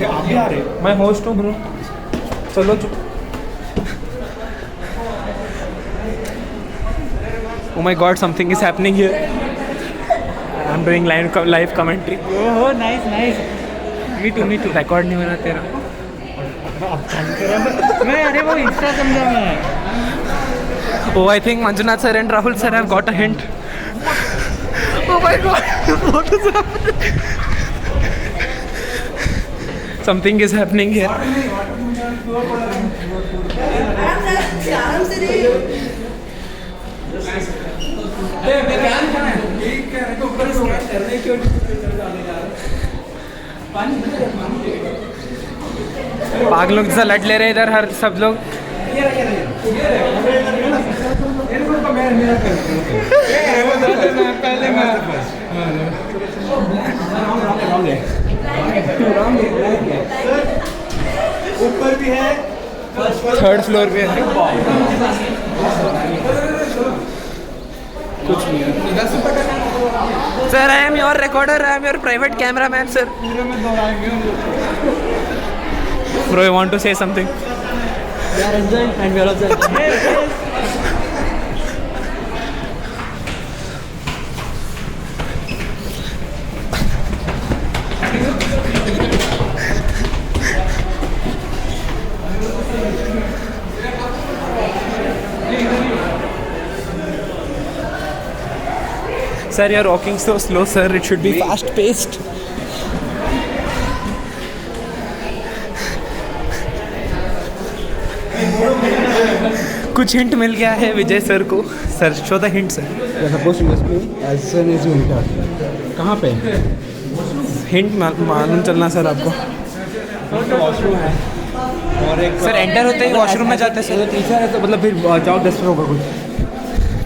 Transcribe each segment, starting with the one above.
आप भी आ रहे हो? मैं होस्ट हूँ ब्रो, चलो चुप। Oh my God, something is happening here. I'm doing live commentary. Oh nice nice. Me too Record नहीं हो रहा तेरा। अब चालू करा मैं। अरे वो इंस्टा समझा मैं। Oh, I think Manjunath sir and Rahul sir have got a hint. Oh my God, what is happening? Something is happening here. पागलों के साथ लड़ ले रहे इधर हर सब लोग। ऊपर भी है, थर्ड फ्लोर पे है। कुछ नहीं है sir. I am your recorder, I am your private camera man sir. Bro you want to say something? We are enjoying and we are also enjoying. Sir, you're walking so slow, sir. It should be fast paced. कुछ hint मिल गया है विजय sir को। Sir show the hint sir. कहाँ पे? Hint मालूम चलना sir आपको। Washroom है और एक सर एंटर होते ही वॉशरूम में जाते सर। टीचर है तो मतलब फिर जाओ 10 होगा कुछ।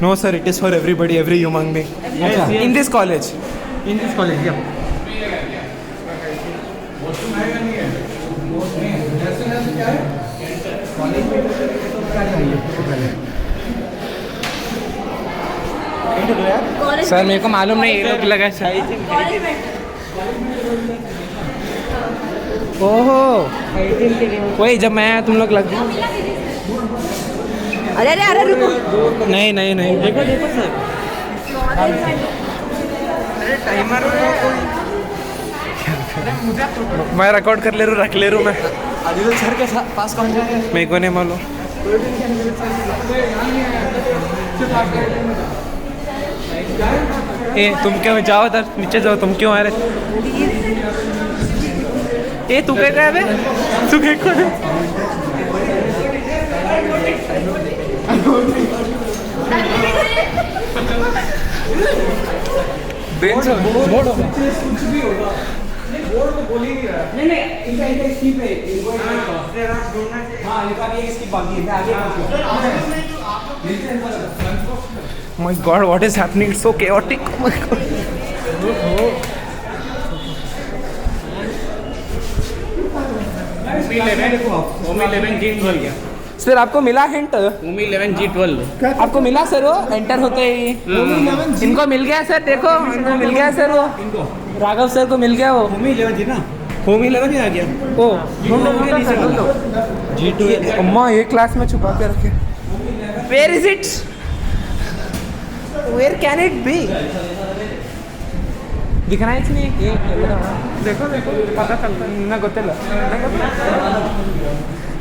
No sir, it is for everybody, every human being in this college. In this college या सर मेरे को मालूम नहीं, ये लोग लगा सर। ओहो वही जब मैं आया तुम लोग लग गए। अरे अरे अरे रुको। नहीं नहीं नहीं, देखो देखो सर। अरे टाइमर मैं रिकॉर्ड कर ले रहा, रख ले रहा मैं। आदिल सर के पास कौन जा रहे हैं? मेरे को नहीं मालूम। ए तुम क्यों जाओ इधर नीचे जाओ, तुम क्यों आ रहे? ए तू क्या है बे? तू क्या कर रहा है? बेंच बोर्ड होगा, कुछ भी होगा। बोर्ड तो बोल ही नहीं रहा। नहीं नहीं इनका स्किप है, इनको हां इनका भी स्किप बाकी है। आगे My God, what is happening? It's so chaotic. Oh my God. Sir आपको मिला हिंट? Umi 11 G12 आपको मिला सर वो एंटर होते ही? इनको मिल गया सर, देखो इनको मिल गया सर वो। राघव सर को मिल गया वो। Umi 11 जी ना? Umi 11 ही आ गया। ओ G2 अम्मा ये क्लास में छुपा के रखे। Where is it? Where can it be? दिख रहा है इसमें? देखो देखो पता चलता ना गोतेला।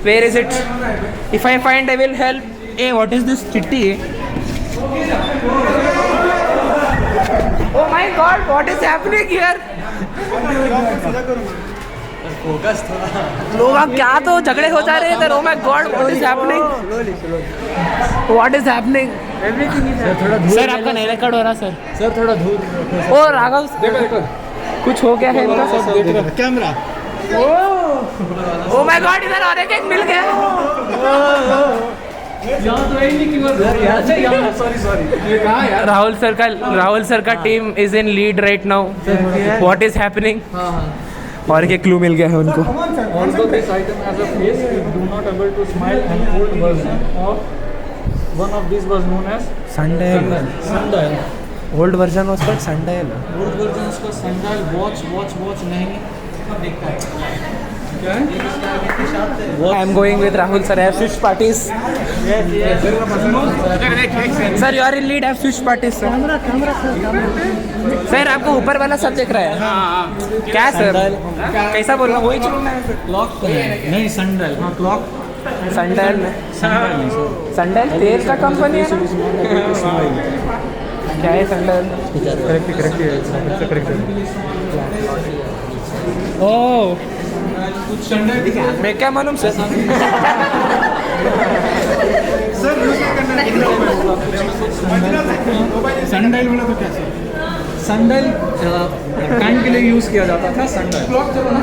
Where is it? If I find, I will help. Hey, what is this chitti? Oh my God, what is happening here? Focus थोड़ा। लोग क्या तो झगड़े हो जा रहे हैं इधर। Oh my God, what is happening? What is happening? Everything is थोड़ा धूल। सर आपका नहीं रिकॉर्ड हो रहा सर। सर थोड़ा धूल। ओ राघव देखो देखो कुछ हो गया है इनका। कैमरा। Oh my God, इधर और एक मिल गया। यहाँ तो नहीं कि सॉरी ये कहाँ यार? राहुल सर का team is in lead right now. What is happening? और क्या क्लू मिल गया है उनको? Although this item has a face, we do not able to smile and old version of one of these was known as sundial. Old version was called sundial. Old version उसका sundial watch नहीं देखता है। I am going with Rahul sir. I have switched parties. Sir, you are in lead. I have switched parties, sir. Sir आपको ऊपर वाला सब दिख रहा है. क्या सर? कैसा बोलना वही चुनना है सर. क्लॉक नहीं संडल. हाँ क्लॉक संडल संडल तेल का कंपनी है. क्या है संडल? करेक्ट. ओह मैं क्या मालूम सर. संडल बोला तो क्या सर? संडल कान के लिए यूज किया जाता था. संडल क्लॉक चलो ना.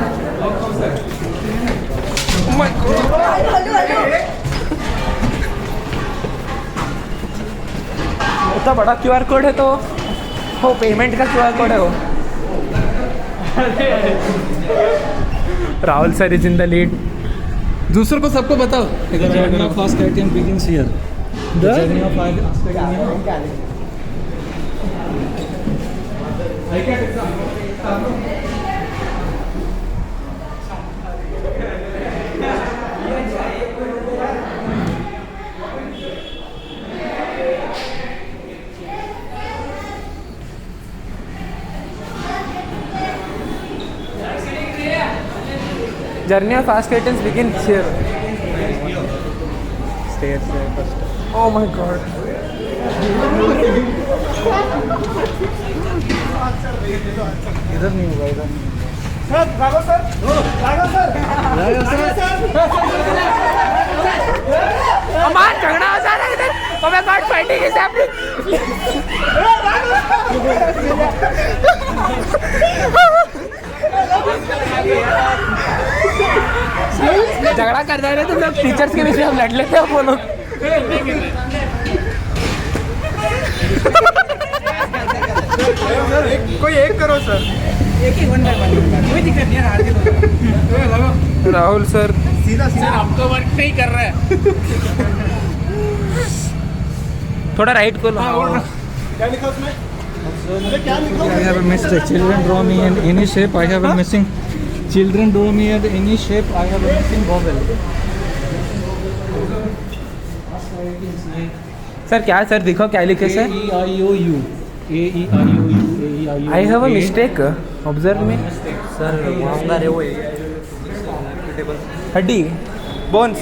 इतना बड़ा QR कोड है तो वो पेमेंट का QR कोड है वो. Rahul sir is in the lead. दूसरों को सबको बताओ. The journey of Ask IITian begins here. The journey of Ask IITian. Journey of Ask IITians begins here. Stairs first. Oh my god. इधर नहीं होगा इधर. अमान झगड़ा हो जा रहा है इधर. Oh my god, fighting is happening. झगड़ा कर रहे थे तुम लोग. टीचर्स के बीच में हम लड़ लेते हैं वो लोग. कोई एक करो सर. एक ही वन बाय वन. कोई दिक्कत नहीं है. राहुल सर सीधा आपका वर्क नहीं कर रहा है. थोड़ा राइट को लो. क्या लिखा उसमें? I have a mistake. Children draw me in any shape. I have a missing. Children draw me in any shape. I have a missing vowel. Sir क्या सर दिखो क्या लिखे sir. A-E-I-O-U. A-E-I-O-U. A-E-I-O-U. I have a mistake. Observe me. Sir, मांगा रे वो. हड्डी bones.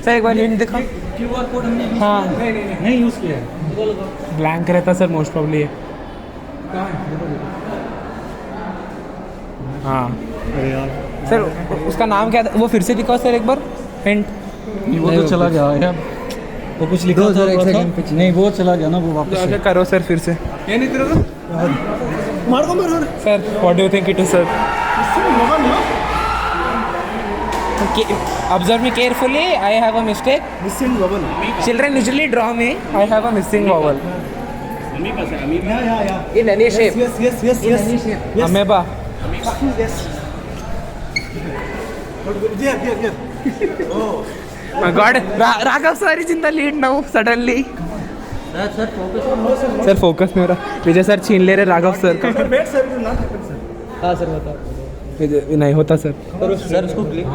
Sir एक बार hint दिखा. QR कोड हमने हाँ नहीं यूज़ किया है. ब्लैंक रहता सर मोस्ट प्रॉब्ली है. हाँ अरे यार सर उसका नाम क्या था वो फिर से दिखाओ सर एक बार. हिंट. वो तो चला गया यार. वो कुछ लिखा था नहीं वो चला गया ना वो वापस. आगे करो सर फिर से. ये नहीं तेरा मार को मार. Sir what do you think it is sir. Observe me carefully. I have a mistake. Missing vowel. Children usually draw me. I have a missing vowel. Yeah. In any shape. Yes. In any shape. Amoeba. Yes. Here. Oh. My God. Raghav sir is in the lead now. Suddenly. Sir, focus on no sir. Sir focus नहीं हो रहा. विजय sir छीन ले रहे Raghav sir का. Sir, wait sir, it will not happen sir. हाँ sir बताओ. नहीं होता सर. सर उसको क्लिक.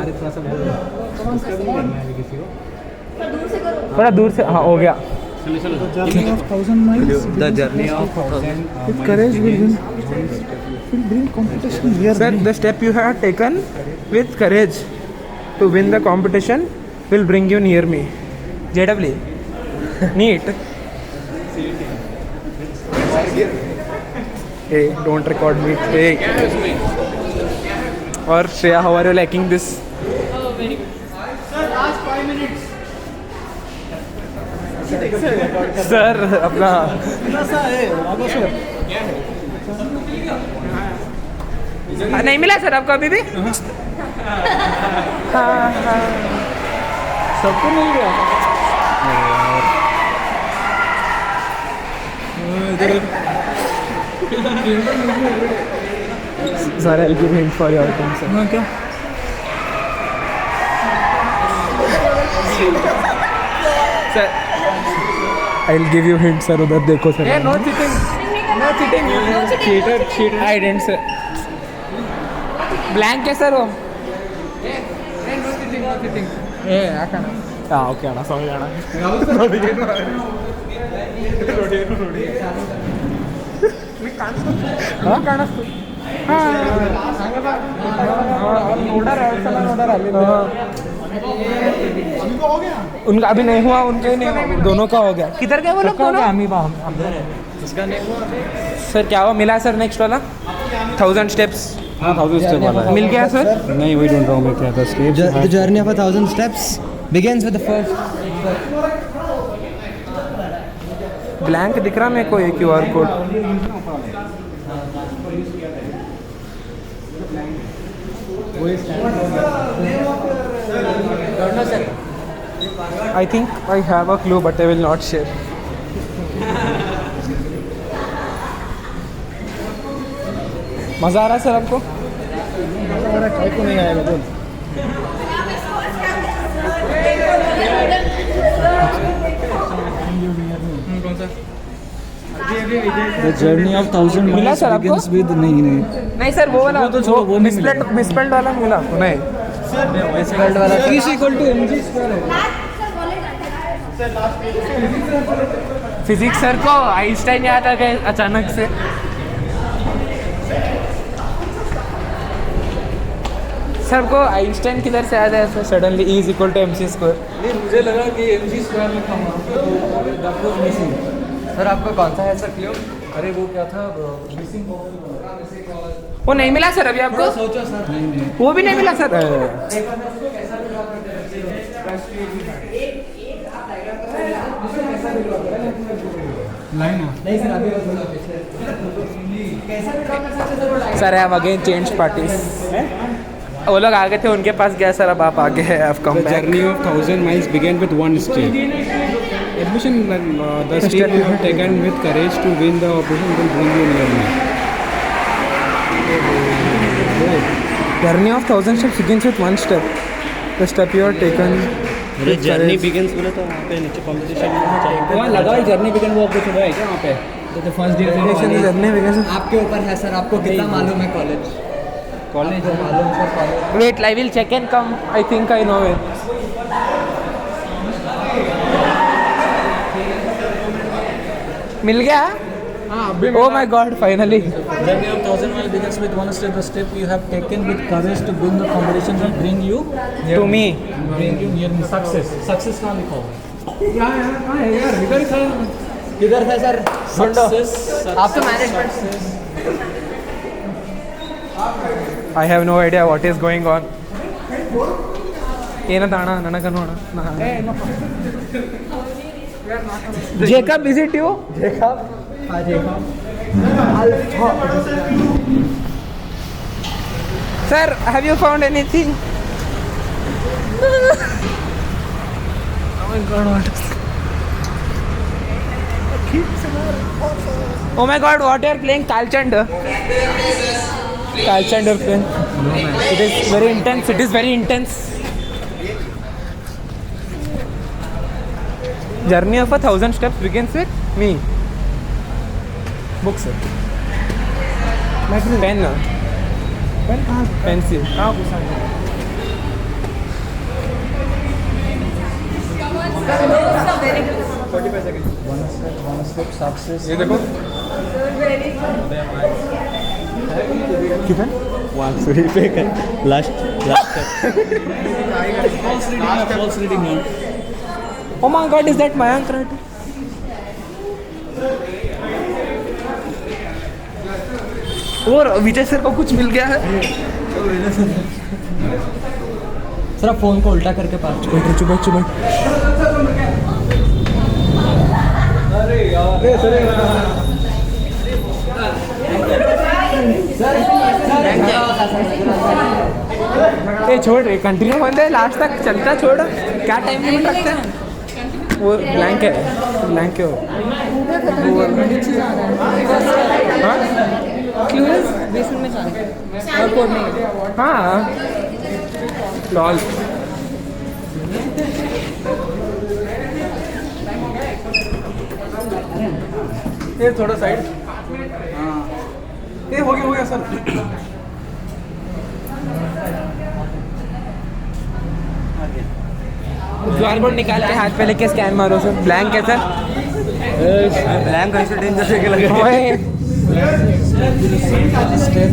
थोड़ा दूर से. हाँ हो गया. Journey of 1,000 miles. The journey of 1,000. With courage will bring competition here. Sir, the step you have taken with courage to win the competition will bring you near me. JW. Neat. Hey, don't record me. Hey. Or Shreya, how are you liking this? Very good. Sir, last 5 minutes. Sir, अपना नहीं मिला sir आपको अभी भी. हाँ सबको मिल गया. Sir, I'll give hint for your answer. हाँ क्या? Sir, I'll give you hint sir. उधर देखो sir. No cheating. No cheating. No cheating. Cheater. I didn't sir. Blank sir ಏ ಯಾಕಣ್ಣ ಹಾಂ ಓಕೆ ಅಣ್ಣ ಸಾರಿ ಅಣ್ಣ ಕಾಣಿಸ್ತು ನೋಡಾರ 2 ಸಲ ನೋಡಾರ ಅಲ್ಲಿ उनका अभी नहीं हुआ उनका ही नहीं हुआ दोनों का हो गया किधर गए वो लोग दोनों सर क्या हुआ मिला सर नेक्स्ट वाला 1000 स्टेप्स हाँ 1000 स्टेप वाला मिल गया सर नहीं वी डोंट नो में क्या था step The journey of 1,000 steps begins with the first. Blank दिख रहा मेरे को ये QR code I think I have a clue but I will not share. मज़ा आ रहा है सर आपको? ट्राई को नहीं आएगा बोल The journey of 1,000 मिला miles सर आपको? begins with नहीं नहीं सर वो वाला वो तो छोड़ो, वो नहीं मिसप्लेंड वाला मिला नहीं Spelled वाला is equal to mg square है फिजिक्स सर को आइंस्टाइन याद आ गए अचानक से सर को आइंस्टाइन किधर से याद है ऐसे सडनली E = mc स्क्वायर नहीं मुझे लगा कि mg square लिखा हुआ that was missing सर आपका कौन सा है सर क्लियर? अरे वो क्या था मिसिंग वो नहीं मिला सर अभी आपको सोचो सर. वो भी नहीं मिला सर लाइन नहीं सर अभी sir I have again change parties वो लोग आगे थे उनके पास गया सर अब आप आगे हैं I have come The journey of 1,000 miles began with one step. Admission, the step you have taken with courage to win the operation will bring you near me. Journey of 1000 steps begins with one step the step you are taken अरे journey begins बोले तो वहाँ पे नीचे competition चाहिए वहाँ लगा ही journey begin वो कुछ हुआ है क्या वहाँ पे तो फर्स्ट डे जर्नी begins आपके ऊपर है सर. आपको कितना मालूम है कॉलेज? कॉलेज मालूम sir college. wait I will check and come I think I know it मिल गया oh my god finally Journey of 1,000 miles begins with one step. The step you have taken with courage to win the competition will bring you to me near success. Success कहाँ लिखा हुआ है? किधर था sir? Success. आप तो management. I have no idea what is going on ಏನಂತ ಅಣ್ಣ ನನಗೆ ನೋಡ Jacob is it you हाँ जी. sir have you found anything oh my god what you are playing Kalchand you're playing it is very intense journey of 1,000 steps begins with me books pen pencil One step success. ये देखो वही पे last False reading now. oh my god is that Mayank right और विजय sir को कुछ मिल गया है sir आप फोन को उल्टा करके पास. चुप छोड़ रे कंटिन्यू बंद है लास्ट तक चलता छोड़ क्या टाइम लिमिट रखते हैं वो ब्लैंक है क्लूज बेसमेंट में जाना और कोड नहीं हाँ लॉल ये थोड़ा साइड. हाँ. ये हो गया सर. QR कोड निकाल के हाथ पे लेके स्कैन मारो सर. ब्लैंक है सर. ब्लैंक ऐसे डेंजर से लगे स्टेप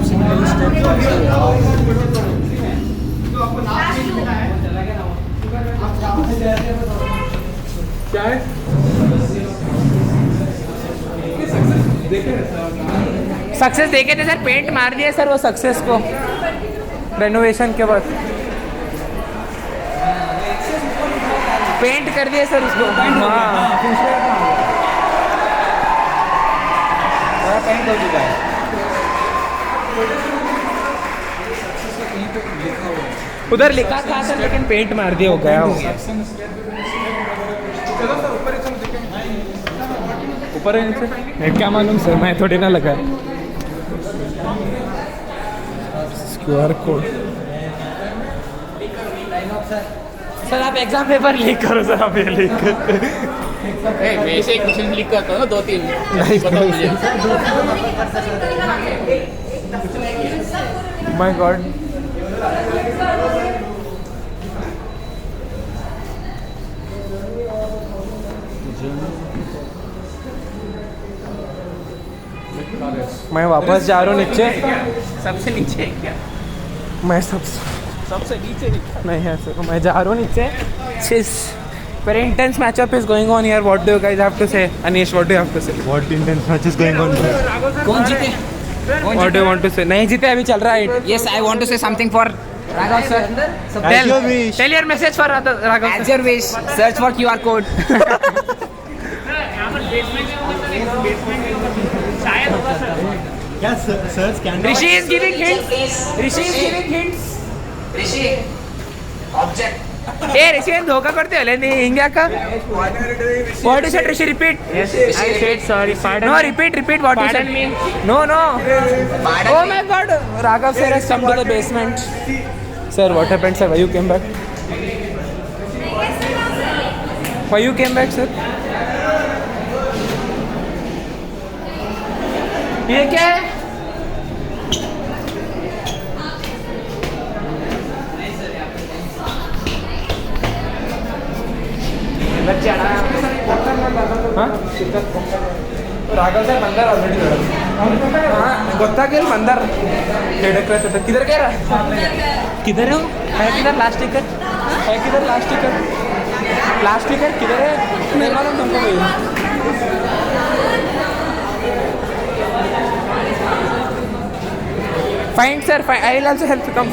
सिंगल स्टेप क्या है? सक्सेस देखे थे सर, पेंट मार दिया सर वो सक्सेस को रेनोवेशन के बाद. पेंट कर दिया सर उसको. हाँ पेंट हो चुका है. उधर लिखा था सर लेकिन पेंट मार दिया, हो गया हो गया. ऊपर है नीचे क्या मालूम सर, मैं थोड़ी ना लगा. QR कोड सर आप एग्जाम पेपर लीक करो सर. आप ये लीक वैसे क्वेश्चन लिख करता हूँ ना 2-3 नहीं पता मुझे. My God. मैं वापस जा रहा हूँ नीचे. सबसे नीचे क्या? मैं सबसे नीचे नहीं है सर. मैं जा रहा हूँ नीचे. Very intense matchup is going on here. What do you guys have to say? Anish, what do you have to say? What intense match is going on? कौन जीते? What do you want to say? नहीं जीते अभी चल रहा है. Yes, I want to say something for Raghav sir. Tell your message for Raghav As sir. your wish. Search for QR code. Yes, sir. Can Rishi is giving hints. Rishi is giving hints. Rishi. Object. ए ऋषि धोखा करते हो नहीं India का. What you said Rishi? Repeat. Yes, I said sorry. Pardon. No, repeat what you said. No. Pardon Oh me. my God. Raghav sir has come to the basement. Sir, what happened, sir? Why you came back? Why you came back, sir? ये क्या है? हाँ? Raghav sir मंदर already हाँ गोत्ता के मंदर किधर कह रहा किधर है किधर लास्ट टिकट है किधर लास्ट टिकट किधर है नहीं मालूम तुमको भैया fine sir fine I will also help to come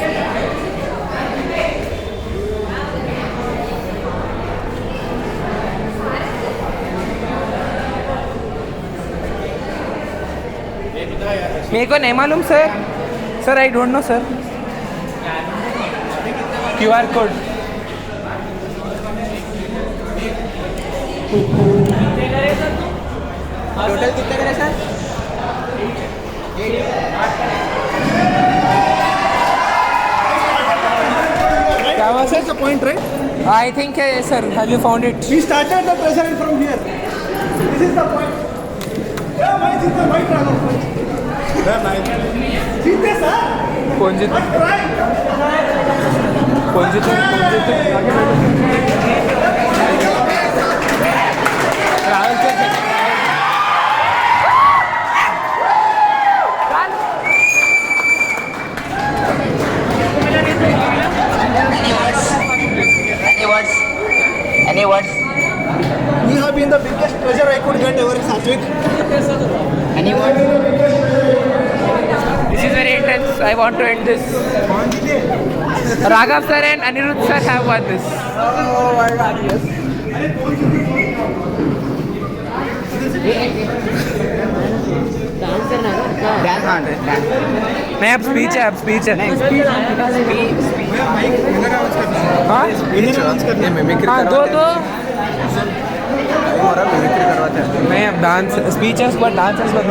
मेरे को नहीं मालूम sir I don't know sir QR code total कितने करे सर? क्या हुआ sir? Point, right? I think sir have you found it We started the president from here. This is the point. Yeah, why is it the right Raghav? जीते sir. कौन जीते Rahul sir Any words? You have been the biggest treasure I could get ever in Satwik. Any words? This is very intense. I want to end this. Raghav sir and Anirudh sir have won this. Oh my God, yes. नहीं अब speech है हाँ दो नहीं अब dance speech है उसके बाद डांस है उसके बाद